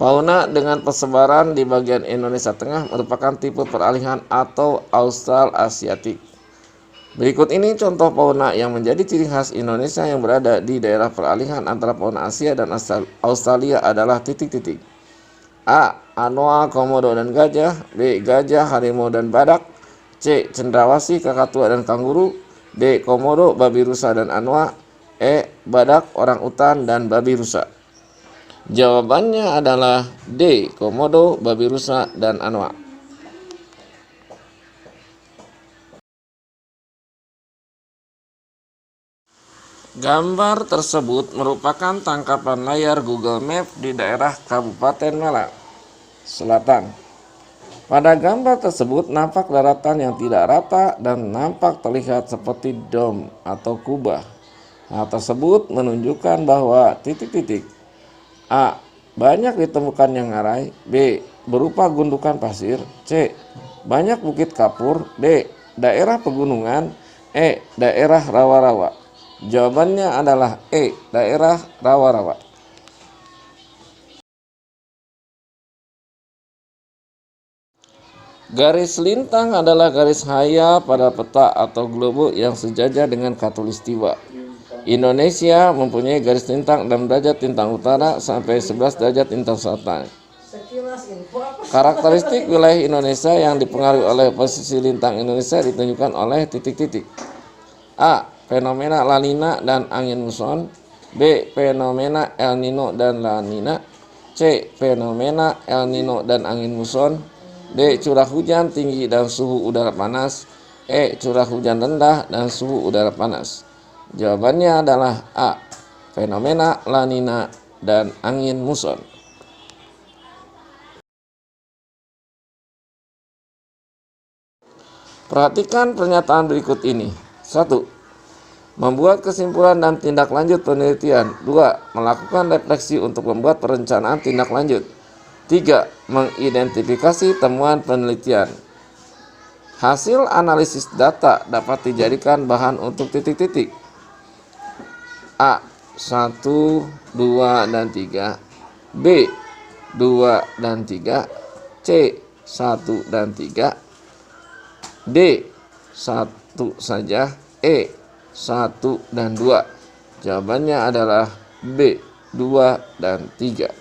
Fauna dengan persebaran di bagian Indonesia Tengah merupakan tipe peralihan atau Australasiatik. Berikut ini contoh fauna yang menjadi ciri khas Indonesia yang berada di daerah peralihan antara fauna Asia dan Australia adalah titik-titik. A. Anoa, komodo dan gajah. B. Gajah, harimau dan badak. C. Cendrawasih, kakatua dan kanguru. D. Komodo, babi rusa dan anoa. E. Badak, orang utan dan babi rusa. Jawabannya adalah D. Komodo, babi rusa dan anoa. Gambar tersebut merupakan tangkapan layar Google Maps di daerah Kabupaten Malang Selatan. Pada gambar tersebut nampak daratan yang tidak rata dan nampak terlihat seperti dom atau kubah. Hal tersebut menunjukkan bahwa titik-titik A. Banyak ditemukan yang ngarai. B. Berupa gundukan pasir. C. Banyak bukit kapur. D. Daerah pegunungan. E. Daerah rawa-rawa. Jawabannya adalah E. Daerah rawa-rawa. Garis lintang adalah garis haya pada peta atau globe yang sejajar dengan khatulistiwa. Indonesia mempunyai garis lintang 6 derajat lintang utara sampai 11 derajat lintang selatan. Karakteristik wilayah Indonesia yang dipengaruhi oleh posisi lintang Indonesia ditunjukkan oleh titik-titik. A. Fenomena La Nina dan angin muson. B. Fenomena El Nino dan La Nina. C. Fenomena El Nino dan angin muson. D. Curah hujan tinggi dan suhu udara panas. E. Curah hujan rendah dan suhu udara panas. Jawabannya adalah A. Fenomena La Nina dan angin muson. Perhatikan pernyataan berikut ini. 1. Membuat kesimpulan dan tindak lanjut penelitian. 2. Melakukan refleksi untuk membuat perencanaan tindak lanjut. 3. Mengidentifikasi temuan penelitian. Hasil analisis data dapat dijadikan bahan untuk titik-titik. A. 1, 2, dan 3. B. 2 dan 3. C. 1 dan 3. D. 1 saja. E. 1 dan 2. Jawabannya adalah B. 2 dan 3.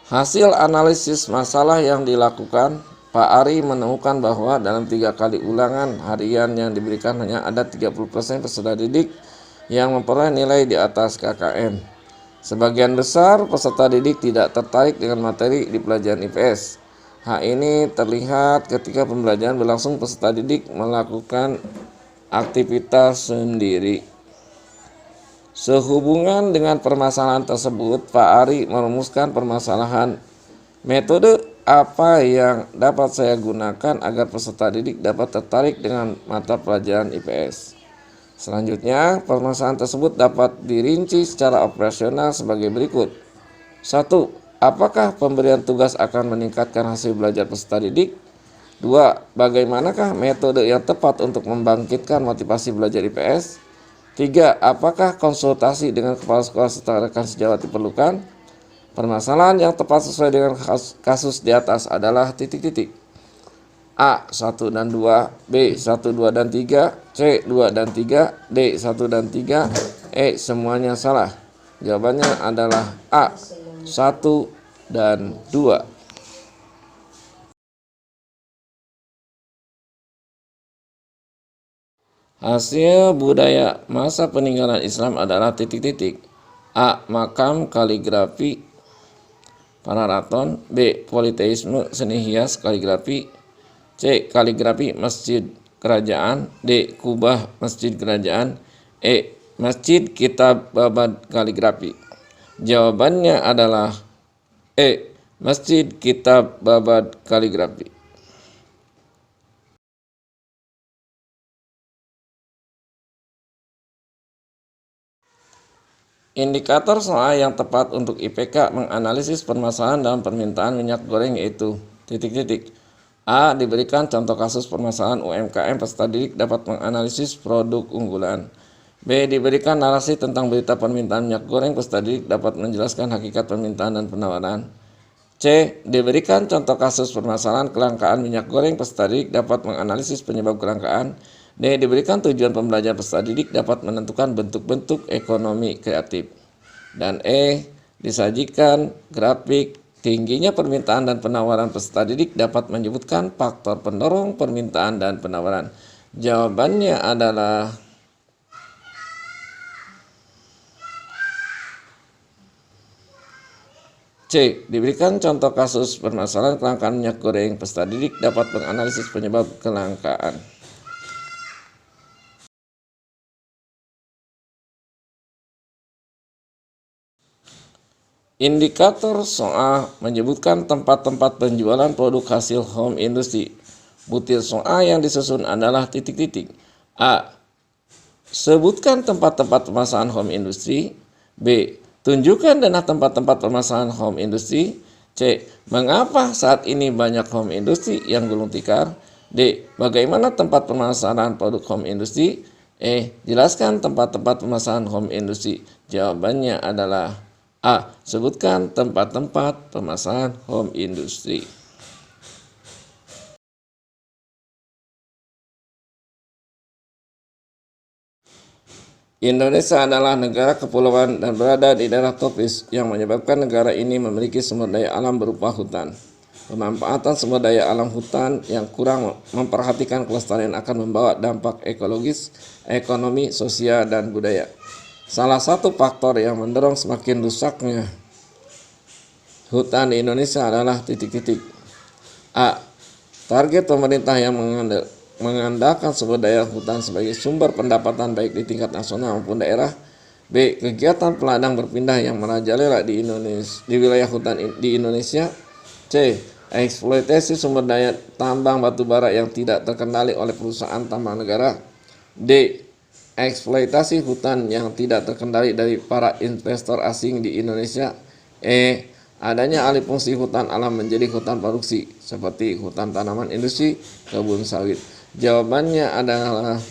Hasil analisis masalah yang dilakukan, Pak Ari menemukan bahwa dalam 3 kali ulangan harian yang diberikan hanya ada 30% peserta didik yang memperoleh nilai di atas KKM. Sebagian besar peserta didik tidak tertarik dengan materi di pelajaran IPS. Hal ini terlihat ketika pembelajaran berlangsung peserta didik melakukan aktivitas sendiri. Sehubungan dengan permasalahan tersebut, Pak Ari merumuskan permasalahan metode apa yang dapat saya gunakan agar peserta didik dapat tertarik dengan mata pelajaran IPS. Selanjutnya, permasalahan tersebut dapat dirinci secara operasional sebagai berikut. 1. Apakah pemberian tugas akan meningkatkan hasil belajar peserta didik? 2. Bagaimanakah metode yang tepat untuk membangkitkan motivasi belajar IPS? 3. Apakah konsultasi dengan kepala sekolah serta rekan sejawat diperlukan? Permasalahan yang tepat sesuai dengan kasus di atas adalah titik-titik. A. 1 dan 2. B. 1, 2 dan 3. C. 2 dan 3. D. 1 dan 3. E. Semuanya salah. Jawabannya adalah A. 1 dan 2. Hasil budaya masa peninggalan Islam adalah titik-titik. A. Makam kaligrafi Panaraton. B. Politeisme seni hias kaligrafi. C. Kaligrafi masjid kerajaan. D. Kubah masjid kerajaan. E. Masjid kitab babad kaligrafi. Jawabannya adalah E. Masjid kitab babad kaligrafi. Indikator soal yang tepat untuk IPK menganalisis permasalahan dalam permintaan minyak goreng yaitu titik-titik. A. Diberikan contoh kasus permasalahan UMKM peserta didik dapat menganalisis produk unggulan. B. Diberikan narasi tentang berita permintaan minyak goreng peserta didik dapat menjelaskan hakikat permintaan dan penawaran. C. Diberikan contoh kasus permasalahan kelangkaan minyak goreng peserta didik dapat menganalisis penyebab kelangkaan. D. Diberikan tujuan pembelajaran peserta didik dapat menentukan bentuk-bentuk ekonomi kreatif. Dan E. Disajikan grafik tingginya permintaan dan penawaran peserta didik dapat menyebutkan faktor pendorong permintaan dan penawaran. Jawabannya adalah C. Diberikan contoh kasus permasalahan kelangkaan minyak goreng peserta didik dapat menganalisis penyebab kelangkaan. Indikator soal menyebutkan tempat-tempat penjualan produk hasil home industry. Butir soal yang disusun adalah titik-titik. A. Sebutkan tempat-tempat pemasaran home industry. B. Tunjukkan dana tempat-tempat pemasaran home industry. C. Mengapa saat ini banyak home industry yang gulung tikar? D. Bagaimana tempat pemasaran produk home industry? E. Jelaskan tempat-tempat pemasaran home industry. Jawabannya adalah A. Sebutkan tempat-tempat pemasaran home industry. Indonesia adalah negara kepulauan dan berada di daerah tropis yang menyebabkan negara ini memiliki sumber daya alam berupa hutan. Pemanfaatan sumber daya alam hutan yang kurang memperhatikan kelestarian akan membawa dampak ekologis, ekonomi, sosial, dan budaya. Salah satu faktor yang mendorong semakin rusaknya hutan di Indonesia adalah titik-titik. A. Target pemerintah yang mengandalkan sumber daya hutan sebagai sumber pendapatan baik di tingkat nasional maupun daerah. B. Kegiatan peladang berpindah yang merajalela di wilayah hutan di Indonesia. C. Eksploitasi sumber daya tambang batubara yang tidak terkendali oleh perusahaan tambang negara. D. Eksploitasi hutan yang tidak terkendali dari para investor asing di Indonesia. E. Adanya alih fungsi hutan alam menjadi hutan produksi seperti hutan tanaman industri, kebun sawit. Jawabannya adalah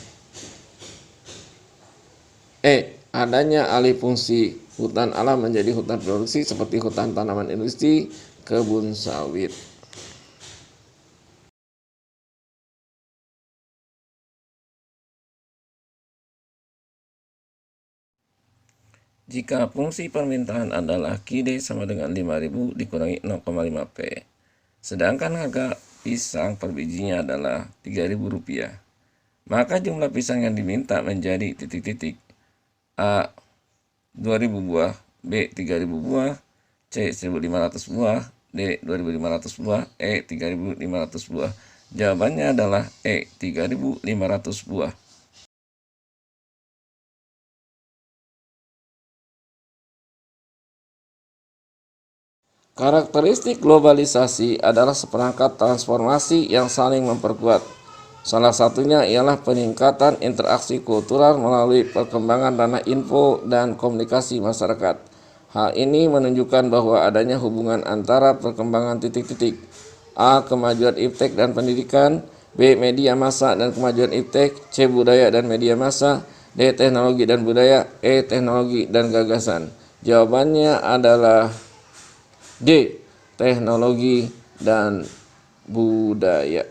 E. Adanya alih fungsi hutan alam menjadi hutan produksi seperti hutan tanaman industri, kebun sawit. Jika fungsi permintaan adalah QD sama dengan 5.000 dikurangi 0,5 P, sedangkan harga pisang per bijinya adalah Rp3.000, maka jumlah pisang yang diminta menjadi titik-titik. A. 2.000 buah, B. 3.000 buah, C. 1.500 buah, D. 2.500 buah, E. 3.500 buah. Jawabannya adalah E. 3.500 buah. Karakteristik globalisasi adalah seperangkat transformasi yang saling memperkuat. Salah satunya ialah peningkatan interaksi kultural melalui perkembangan ranah info dan komunikasi masyarakat. Hal ini menunjukkan bahwa adanya hubungan antara perkembangan titik-titik. A. Kemajuan iptek dan pendidikan. B. Media massa dan kemajuan iptek. C. Budaya dan media massa. D. Teknologi dan budaya. E. Teknologi dan gagasan. Jawabannya adalah D. Teknologi dan budaya.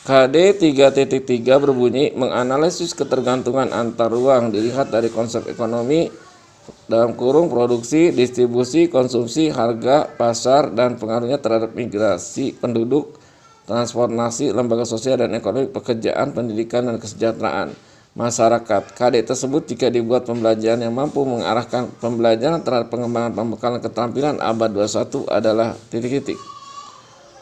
KD 3.3 berbunyi menganalisis ketergantungan antar ruang dilihat dari konsep ekonomi dalam kurung produksi, distribusi, konsumsi, harga, pasar, dan pengaruhnya terhadap migrasi penduduk, transportasi, lembaga sosial dan ekonomi, pekerjaan, pendidikan, dan kesejahteraan masyarakat. KD tersebut jika dibuat pembelajaran yang mampu mengarahkan pembelajaran terhadap pengembangan pembekalan keterampilan abad 21 adalah titik-titik.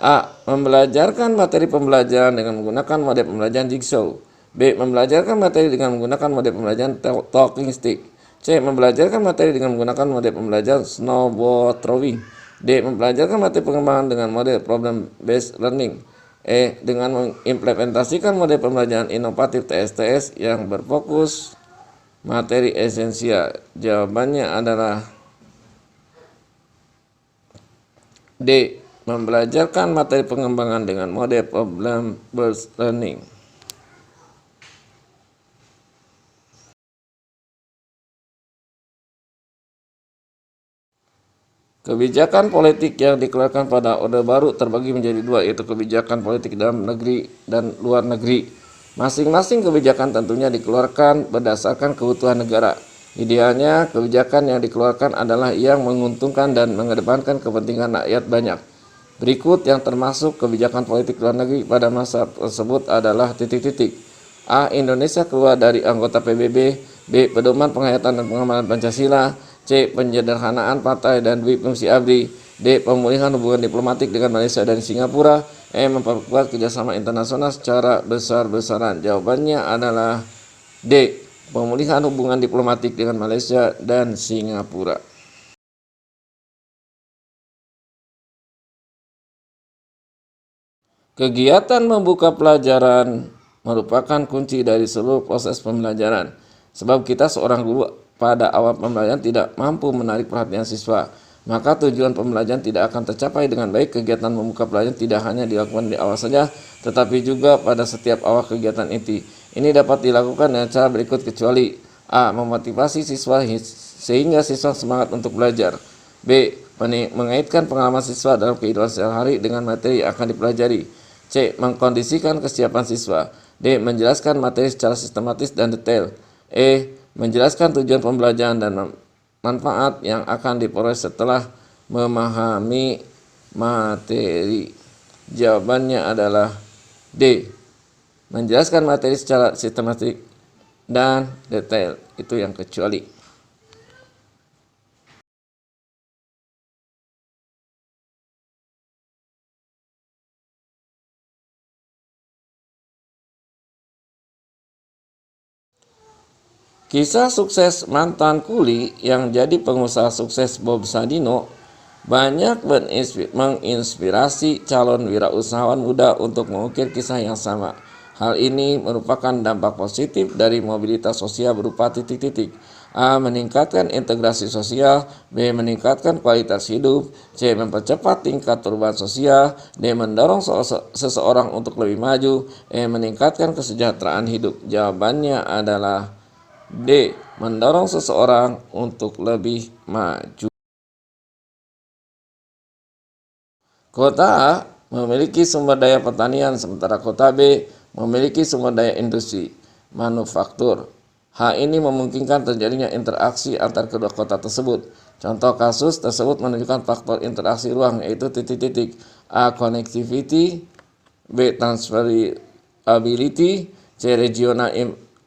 A. Membelajarkan materi pembelajaran dengan menggunakan model pembelajaran jigsaw. B. Membelajarkan materi dengan menggunakan model pembelajaran talking stick. C. Membelajarkan materi dengan menggunakan model pembelajaran snowball throwing. D. Membelajarkan materi pengembangan dengan model problem based learning. E. Dengan mengimplementasikan model pembelajaran inovatif TSTS yang berfokus materi esensial. Jawabannya adalah D. Membelajarkan materi pengembangan dengan mode problem based learning. Kebijakan politik yang dikeluarkan pada Orde Baru terbagi menjadi dua, yaitu kebijakan politik dalam negeri dan luar negeri. Masing-masing kebijakan tentunya dikeluarkan berdasarkan kebutuhan negara. Idealnya, kebijakan yang dikeluarkan adalah yang menguntungkan dan mengedepankan kepentingan rakyat banyak. Berikut yang termasuk kebijakan politik luar negeri pada masa tersebut adalah titik-titik. A. Indonesia keluar dari anggota PBB. B. Pedoman penghayatan dan pengamalan Pancasila. C. Penyederhanaan partai dan dui fungsi ABRI. D. Pemulihan hubungan diplomatik dengan Malaysia dan Singapura. E. Memperkuat kerjasama internasional secara besar-besaran. Jawabannya adalah D. Pemulihan hubungan diplomatik dengan Malaysia dan Singapura. Kegiatan membuka pelajaran merupakan kunci dari seluruh proses pembelajaran. Sebab kita seorang guru pada awal pembelajaran tidak mampu menarik perhatian siswa, maka tujuan pembelajaran tidak akan tercapai dengan baik. Kegiatan membuka pelajaran tidak hanya dilakukan di awal saja, tetapi juga pada setiap awal kegiatan inti. Ini dapat dilakukan dengan cara berikut kecuali A. Memotivasi siswa sehingga siswa semangat untuk belajar. B. Mengaitkan pengalaman siswa dalam kehidupan sehari-hari dengan materi yang akan dipelajari. C. Mengkondisikan kesiapan siswa. D. Menjelaskan materi secara sistematis dan detail. E. Menjelaskan tujuan pembelajaran dan manfaat yang akan diperoleh setelah memahami materi. Jawabannya adalah D. Menjelaskan materi secara sistematik dan detail. Itu yang kecuali. Kisah sukses mantan kuli yang jadi pengusaha sukses Bob Sadino banyak menginspirasi calon wirausahawan muda untuk mengukir kisah yang sama. Hal ini merupakan dampak positif dari mobilitas sosial berupa titik-titik. A. Meningkatkan integrasi sosial. B. Meningkatkan kualitas hidup. C. Mempercepat tingkat perubahan sosial. D. Mendorong seseorang untuk lebih maju. E. Meningkatkan kesejahteraan hidup. Jawabannya adalah D. Mendorong seseorang untuk lebih maju. Kota A memiliki sumber daya pertanian, sementara kota B memiliki sumber daya industri, manufaktur. Hal ini memungkinkan terjadinya interaksi antar kedua kota tersebut. Contoh kasus tersebut menunjukkan faktor interaksi ruang, yaitu titik-titik. A. Connectivity. B. Transferability. C. Regional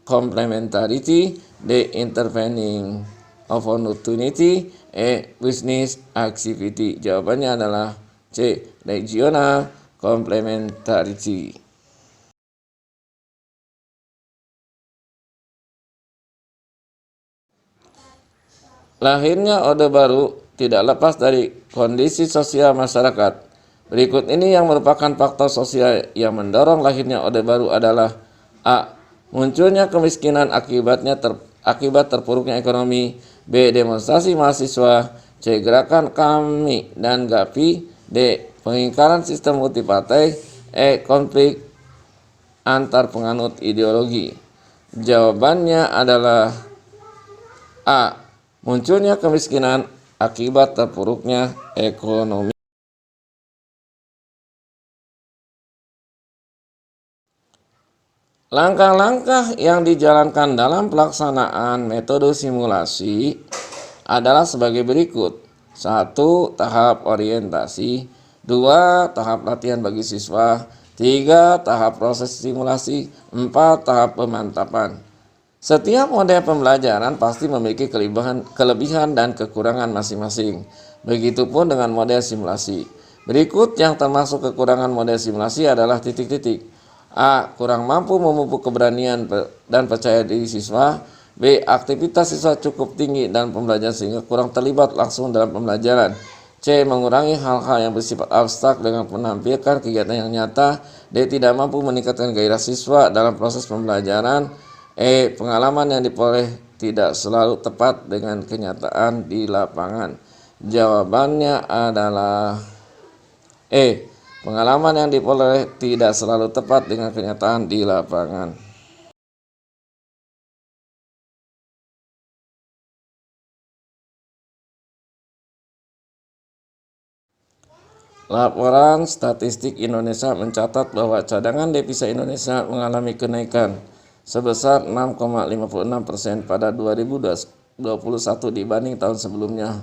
complementarity. D. Intervening opportunity. E. Business activity. Jawabannya adalah C. Regional complementarity. Lahirnya Orde Baru tidak lepas dari kondisi sosial masyarakat. Berikut ini yang merupakan faktor sosial yang mendorong lahirnya Orde Baru adalah A. Munculnya kemiskinan akibat terpuruknya ekonomi. B. Demonstrasi mahasiswa. C. Gerakan Kami dan Gapi. D. Pengingkaran sistem multipartai. E. Konflik antar penganut ideologi. Jawabannya adalah A. Munculnya kemiskinan akibat terpuruknya ekonomi. Langkah-langkah yang dijalankan dalam pelaksanaan metode simulasi adalah sebagai berikut. 1. Tahap orientasi. 2. Tahap latihan bagi siswa. 3. Tahap proses simulasi. 4. Tahap pemantapan. Setiap model pembelajaran pasti memiliki kelebihan dan kekurangan masing-masing. Begitupun dengan model simulasi. Berikut yang termasuk kekurangan model simulasi adalah titik-titik. A. Kurang mampu memupuk keberanian dan percaya diri siswa. B. Aktivitas siswa cukup tinggi dan pembelajaran sehingga kurang terlibat langsung dalam pembelajaran. C. Mengurangi hal-hal yang bersifat abstrak dengan menampilkan kegiatan yang nyata. D. Tidak mampu meningkatkan gairah siswa dalam proses pembelajaran. E. Pengalaman yang diperoleh tidak selalu tepat dengan kenyataan di lapangan. Jawabannya adalah Pengalaman yang diperoleh tidak selalu tepat dengan kenyataan di lapangan. Laporan statistik Indonesia mencatat bahwa cadangan devisa Indonesia mengalami kenaikan sebesar 6,56% pada 2021 dibanding tahun sebelumnya,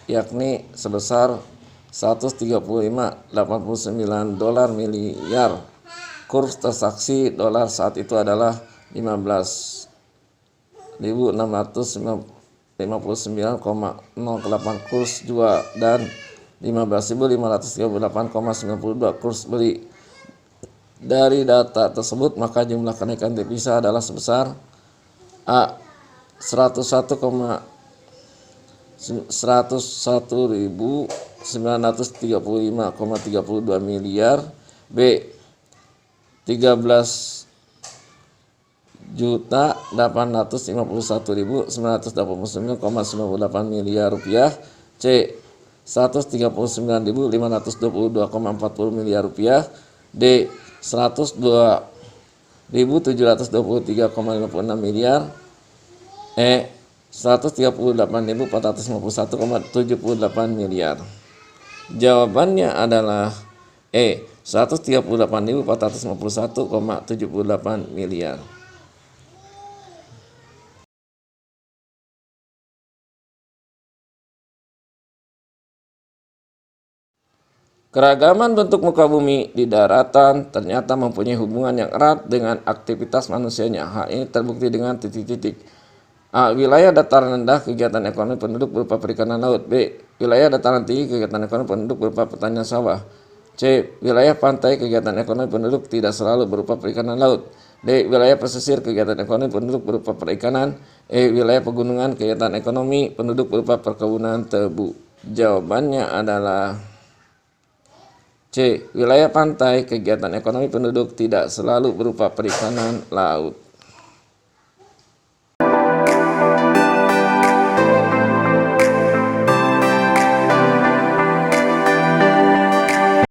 yakni sebesar 135,89 dolar miliar. Kurs transaksi dolar saat itu adalah 15.659,08 kurs jual dan 15.538,92 kurs beli. Dari data tersebut, maka jumlah kenaikan devisa adalah sebesar A. 101.935,32 miliar, B. 13.851.989,98 miliar rupiah, C. 139.522,40 miliar rupiah, D. 102.723,56 miliar, E. 138.451,78 miliar. Jawabannya adalah E. 138.451,78 miliar. Keragaman bentuk muka bumi di daratan ternyata mempunyai hubungan yang erat dengan aktivitas manusianya. Hal ini terbukti dengan titik-titik. A. Wilayah dataran rendah, kegiatan ekonomi penduduk berupa perikanan laut. B. Wilayah dataran tinggi, kegiatan ekonomi penduduk berupa pertanian sawah. C. Wilayah pantai, kegiatan ekonomi penduduk tidak selalu berupa perikanan laut. D. Wilayah pesisir, kegiatan ekonomi penduduk berupa perikanan. E. Wilayah pegunungan, kegiatan ekonomi penduduk berupa perkebunan tebu. Jawabannya adalah C. Wilayah pantai, kegiatan ekonomi penduduk tidak selalu berupa perikanan laut.